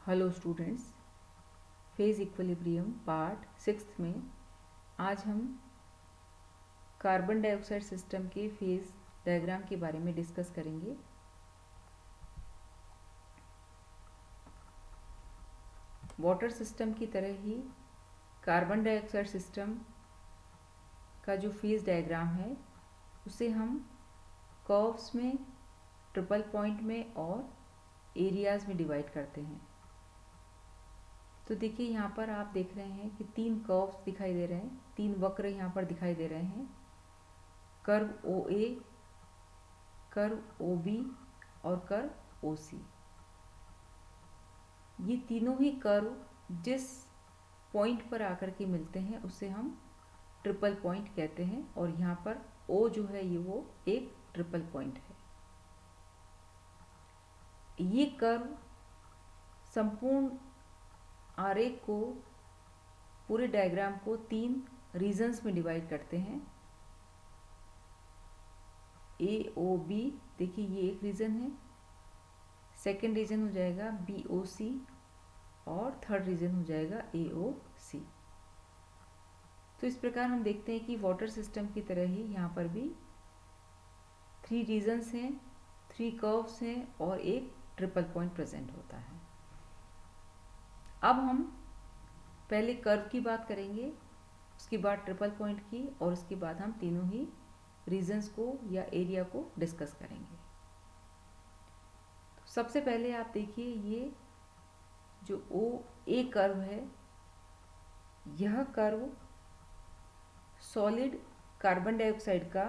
Hello students, phase equilibrium part 6 में आज हम कार्बन डाइऑक्साइड सिस्टम के फेज डायग्राम के बारे में डिस्कस करेंगे। वाटर सिस्टम की तरह ही कार्बन डाइऑक्साइड सिस्टम का जो फेज डायग्राम है उसे हम कर्व्स में, ट्रिपल पॉइंट में और एरियाज में डिवाइड करते हैं। तो देखिए यहाँ पर आप देख रहे हैं कि 3 कर्व्स दिखाई दे रहे हैं, 3 वक्र यहाँ पर दिखाई दे रहे हैं। कर्व ओ ए, कर्व ओ बी और कर्व ओ सी। ये तीनों ही कर्व जिस पॉइंट पर आकर के मिलते हैं उसे हम ट्रिपल पॉइंट कहते हैं, और यहाँ पर ओ जो है ये वो एक ट्रिपल पॉइंट है। ये कर्व संपूर्ण आरेख को, पूरे डायग्राम को 3 रीजन्स में डिवाइड करते हैं। ए ओ बी, देखिए ये एक रीजन है, सेकेंड रीजन हो जाएगा बी ओ सी और थर्ड रीजन हो जाएगा ए ओ सी। तो इस प्रकार हम देखते हैं कि वाटर सिस्टम की तरह ही यहाँ पर भी 3 रीजन्स हैं, 3 कर्व्स हैं और एक ट्रिपल पॉइंट प्रेजेंट होता है। अब हम पहले कर्व की बात करेंगे, उसके बाद ट्रिपल पॉइंट की, और उसके बाद हम तीनों ही रीजन्स को या एरिया को डिस्कस करेंगे। तो सबसे पहले आप देखिए ये जो ओ ए कर्व है, यह कर्व सॉलिड कार्बन डाइऑक्साइड का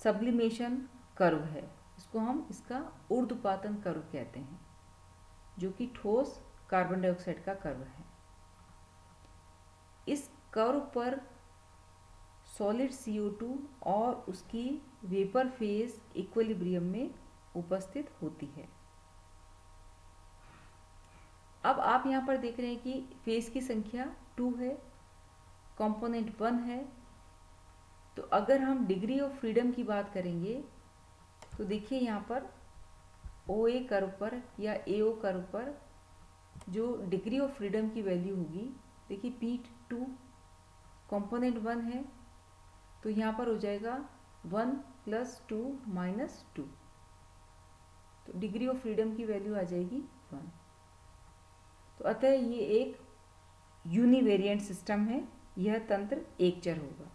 सब्लिमेशन कर्व है। इसको हम इसका ऊर्ध्वपातन कर्व कहते हैं, जो कि ठोस कार्बन डाइऑक्साइड का कर्व है। इस कर्व पर सॉलिड CO2 और उसकी वेपर फेज इक्विलिब्रियम में उपस्थित होती है। अब आप यहाँ पर देख रहे हैं कि फेज की संख्या 2 है, कंपोनेंट 1 है। तो अगर हम डिग्री ऑफ फ्रीडम की बात करेंगे तो देखिए यहाँ पर ओ ए कर्व पर या ए ओ कर्व पर जो डिग्री ऑफ फ्रीडम की वैल्यू होगी, देखिए P2 कंपोनेंट 1 है, तो यहाँ पर हो जाएगा 1 + 2 - 2, तो डिग्री ऑफ फ्रीडम की वैल्यू आ जाएगी 1। तो अतः ये एक यूनिवेरिएंट सिस्टम है, यह तंत्र एक चर होगा।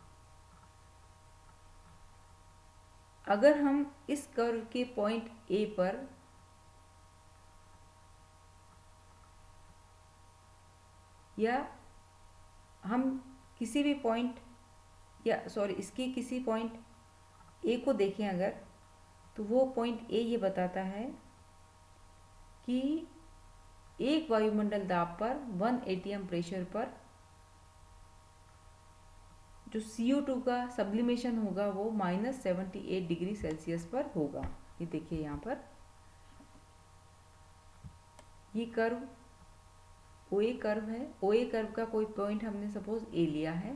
अगर हम इस कर्व के पॉइंट ए पर या हम किसी भी पॉइंट इसके किसी पॉइंट ए को देखें अगर, तो वो पॉइंट ए ये बताता है कि एक वायुमंडल दाब पर 1 atm प्रेशर पर जो CO2 का सब्लिमेशन होगा वो -78 डिग्री सेल्सियस पर होगा। ये देखिए यहाँ पर ये कर्व ओ ए कर्व है। ओ ए कर्व का कोई पॉइंट हमने सपोज ए लिया है,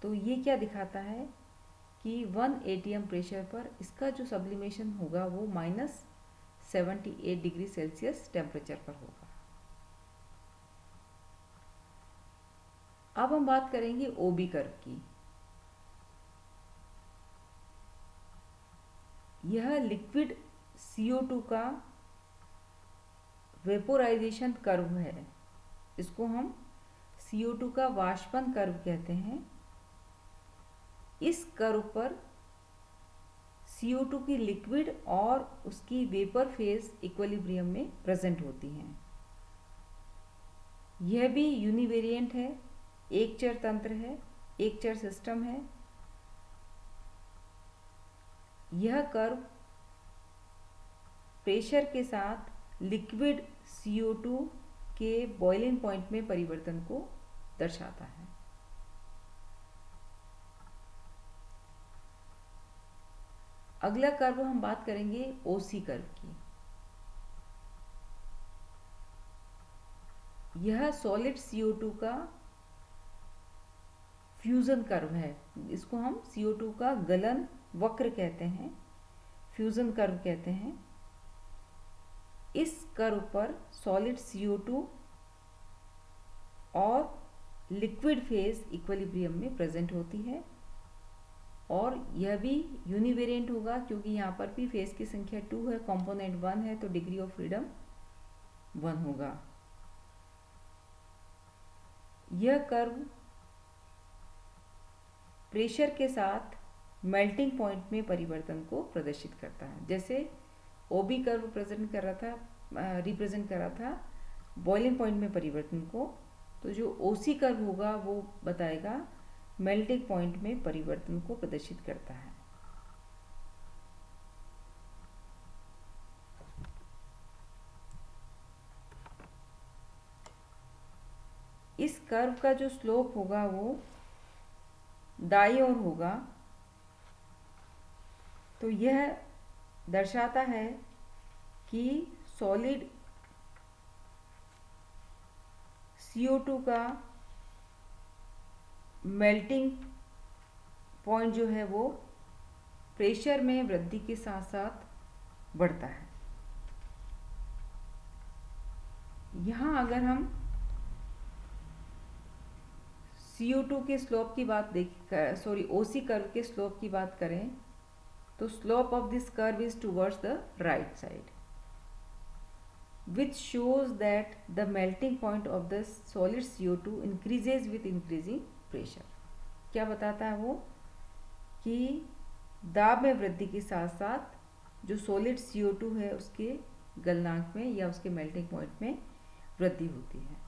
तो ये क्या दिखाता है कि 1 atm प्रेशर पर इसका जो सब्लिमेशन होगा वो -78 डिग्री सेल्सियस टेम्परेचर पर होगा। अब हम बात करेंगे ओ बी कर्व की। यह लिक्विड CO2 का वेपोराइजेशन कर्व है। इसको हम CO2 का वाष्पन कर्व कहते हैं। इस कर्व पर CO2 की लिक्विड और उसकी वेपर फेज इक्विलिब्रियम में प्रेजेंट होती हैं। यह भी यूनिवेरिएंट है, एक चर तंत्र है, एक चर सिस्टम है। यह कर्व प्रेशर के साथ लिक्विड CO2 के बॉइलिंग पॉइंट में परिवर्तन को दर्शाता है। अगला कर्व हम बात करेंगे OC कर्व की। यह सॉलिड CO2 का फ्यूजन कर्व है। इसको हम CO2 का गलन वक्र कहते हैं, फ्यूजन कर्व कहते हैं। इस कर्व पर सॉलिड CO2 और लिक्विड फेज इक्विलिब्रियम में प्रेजेंट होती है, और यह भी यूनिवेरिएंट होगा क्योंकि यहाँ पर भी फेज की संख्या 2 है, कंपोनेंट 1 है, तो डिग्री ऑफ फ्रीडम 1 होगा। यह कर्व प्रेशर के साथ मेल्टिंग पॉइंट में परिवर्तन को प्रदर्शित करता है। जैसे OB कर्व रिप्रेजेंट कर रहा था बॉइलिंग पॉइंट में परिवर्तन को, तो जो OC कर्व होगा वो बताएगा मेल्टिंग पॉइंट में परिवर्तन को प्रदर्शित करता है। इस कर्व का जो स्लोप होगा वो दाईं ओर होगा, तो यह दर्शाता है कि सॉलिड CO2 का मेल्टिंग पॉइंट जो है वो प्रेशर में वृद्धि के साथ साथ बढ़ता है। यहाँ अगर हम CO2 के स्लोप की बात OC कर्व के स्लोप की बात करें तो slope of this curve is towards the right side, which shows that the melting point of the solid CO2 increases with increasing pressure। क्या बताता है वो कि दाब में वृद्धि के साथ साथ जो सॉलिड CO2 है उसके गलनांक में या उसके मेल्टिंग पॉइंट में वृद्धि होती है।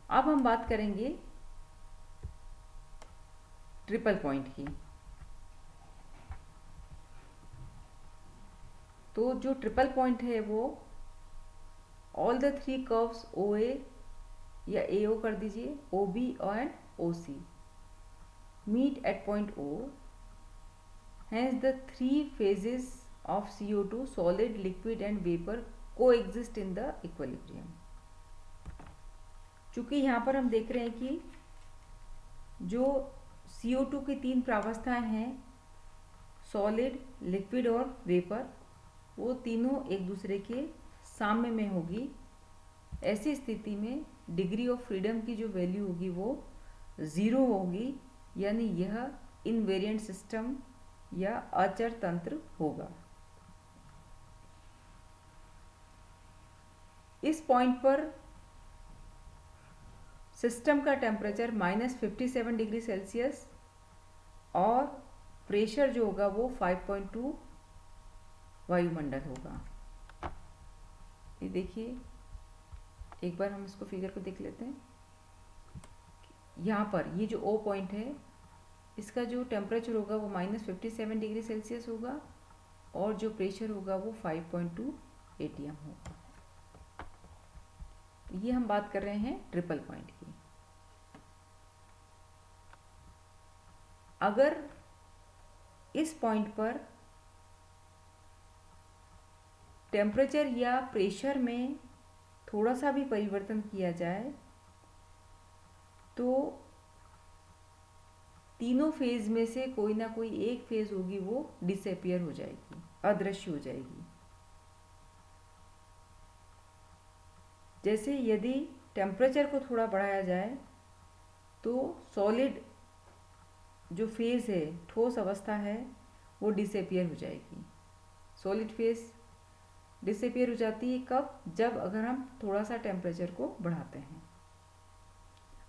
अब हम बात करेंगे ट्रिपल पॉइंट की। तो जो ट्रिपल पॉइंट है वो ऑल द 3 कर्व्स OA या AO कर दीजिए, OB और OC meet at point O, hence the 3 phases of CO2 solid, liquid and vapor coexist in the equilibrium। चूंकि यहाँ पर हम देख रहे हैं कि जो CO2 की 3 प्रावस्थाएं हैं, सॉलिड, लिक्विड और वेपर, वो तीनों एक दूसरे के साम्य में होगी। ऐसी स्थिति में डिग्री ऑफ फ्रीडम की जो वैल्यू होगी वो 0 होगी, यानी यह इनवेरिएंट सिस्टम या अचर तंत्र होगा। इस पॉइंट पर सिस्टम का टेम्परेचर -57 डिग्री सेल्सियस और प्रेशर जो होगा वो 5.2 वायुमंडल होगा। ये देखिए, एक बार हम इसको फिगर को देख लेते हैं। यहाँ पर ये जो O पॉइंट है, इसका जो टेम्परेचर होगा वो -57 डिग्री सेल्सियस होगा और जो प्रेशर होगा वो 5.2 ATM होगा। ये हम बात कर रहे हैं ट्रिपल पॉइंट की। अगर इस पॉइंट पर टेम्परेचर या प्रेशर में थोड़ा सा भी परिवर्तन किया जाए तो तीनों फेज में से कोई ना कोई एक फेज होगी वो डिसअपियर हो जाएगी, अदृश्य हो जाएगी। जैसे यदि टेम्परेचर को थोड़ा बढ़ाया जाए तो सॉलिड जो फेज है, ठोस अवस्था है, वो डिसअपियर हो जाएगी। सॉलिड फेज डिसअपियर हो जाती है कब? जब अगर हम थोड़ा सा टेम्परेचर को बढ़ाते हैं,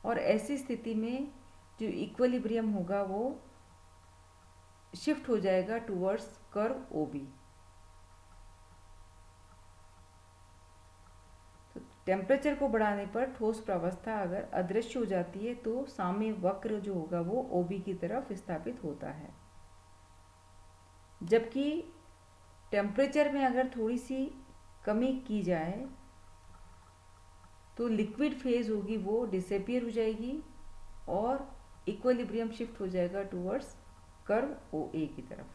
और ऐसी स्थिति में जो इक्विलिब्रियम होगा वो शिफ्ट हो जाएगा टुवर्ड्स कर्व OB। तो टेम्परेचर को बढ़ाने पर ठोस प्रावस्था अगर अदृश्य हो जाती है तो साम्य वक्र जो होगा वो OB की तरफ विस्थापित होता है। जबकि टेम्परेचर में अगर थोड़ी सी कमी की जाए तो लिक्विड फेज होगी वो डिसअपियर हो जाएगी और इक्विलिब्रियम शिफ्ट हो जाएगा टुवर्ड्स कर्व OA की तरफ।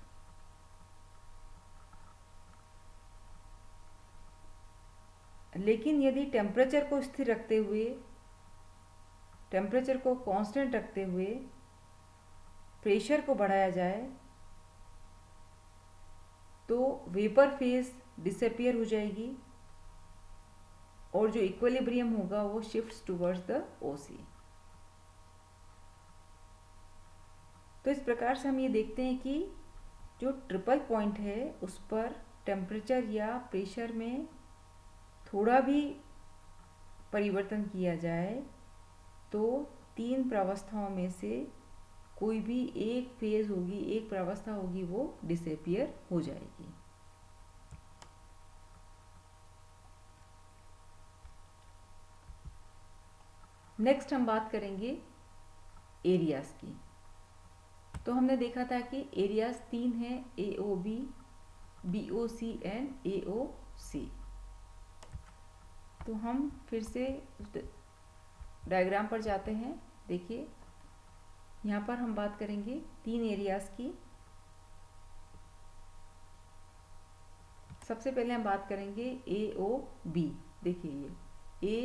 लेकिन यदि टेम्परेचर को स्थिर रखते हुए, टेम्परेचर को कांस्टेंट रखते हुए प्रेशर को बढ़ाया जाए तो वेपर फेज डिसअपियर हो जाएगी और जो इक्विलिब्रियम होगा वो शिफ्ट्स टुवर्ड्स द ओसी। तो इस प्रकार से हम ये देखते हैं कि जो ट्रिपल पॉइंट है उस पर टेम्परेचर या प्रेशर में थोड़ा भी परिवर्तन किया जाए तो तीन प्रावस्थाओं में से कोई भी एक फेज होगी, एक प्रावस्था होगी, वो डिसअपियर हो जाएगी। नेक्स्ट हम बात करेंगे एरियाज की। तो हमने देखा था कि एरियाज तीन हैं, AOB, BOC एंड AOC। तो हम फिर से डायग्राम पर जाते हैं। देखिए यहाँ पर हम बात करेंगे तीन एरियाज की। सबसे पहले हम बात करेंगे AOB। देखिए ये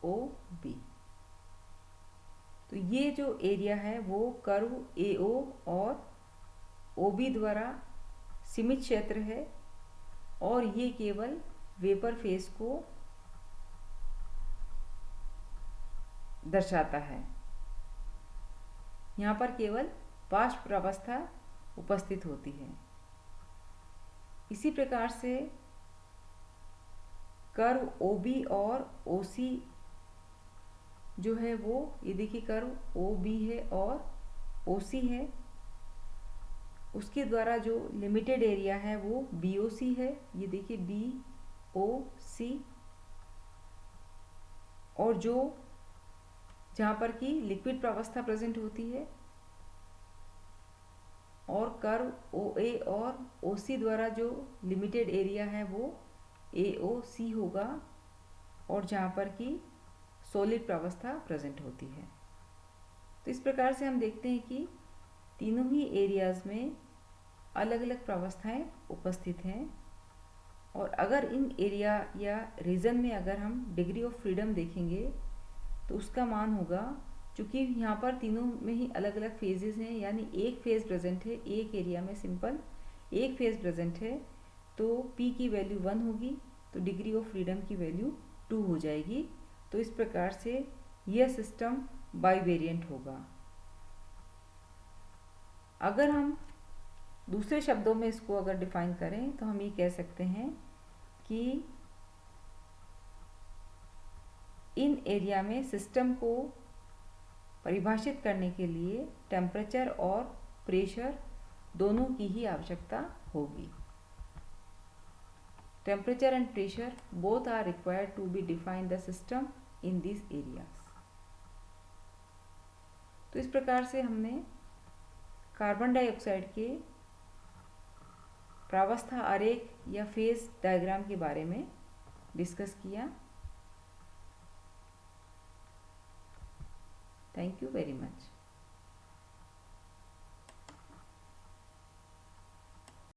AOB, तो ये जो एरिया है वो कर्व AO और OB द्वारा सीमित क्षेत्र है और ये केवल वेपर फेज को दर्शाता है। यहाँ पर केवल वाष्प अवस्था उपस्थित होती है। इसी प्रकार से कर्व OB और OC जो है वो, ये देखिए कर्व OB है और OC है, उसके द्वारा जो लिमिटेड एरिया है वो BOC है। ये देखिए BOC, और जो जहाँ पर कि लिक्विड प्रावस्था प्रेजेंट होती है, और कर्व OA और OC द्वारा जो लिमिटेड एरिया है वो AOC होगा, और जहाँ पर कि सॉलिड प्रावस्था प्रेजेंट होती है। तो इस प्रकार से हम देखते हैं कि तीनों ही एरियाज में अलग अलग प्रावस्थाएं उपस्थित हैं, और अगर इन एरिया या रीजन में अगर हम डिग्री ऑफ फ्रीडम देखेंगे तो उसका मान होगा, चूँकि यहाँ पर तीनों में ही अलग अलग फेजेस हैं, यानी एक फेज प्रेजेंट है, एक एरिया में सिंपल एक फेज प्रेजेंट है, तो P की वैल्यू 1 होगी, तो डिग्री ऑफ फ्रीडम की वैल्यू 2 हो जाएगी। तो इस प्रकार से यह सिस्टम बाइवेरिएंट होगा। अगर हम दूसरे शब्दों में इसको अगर डिफाइन करें तो हम ये कह सकते हैं कि इन एरिया में सिस्टम को परिभाषित करने के लिए टेम्परेचर और प्रेशर दोनों की ही आवश्यकता होगी। Temperature and pressure both are required to be define the system in this areas. तो इस प्रकार से हमने कार्बन डाइऑक्साइड के प्रावस्था आरेख या फेज डायग्राम के बारे में डिस्कस किया। Thank you very much.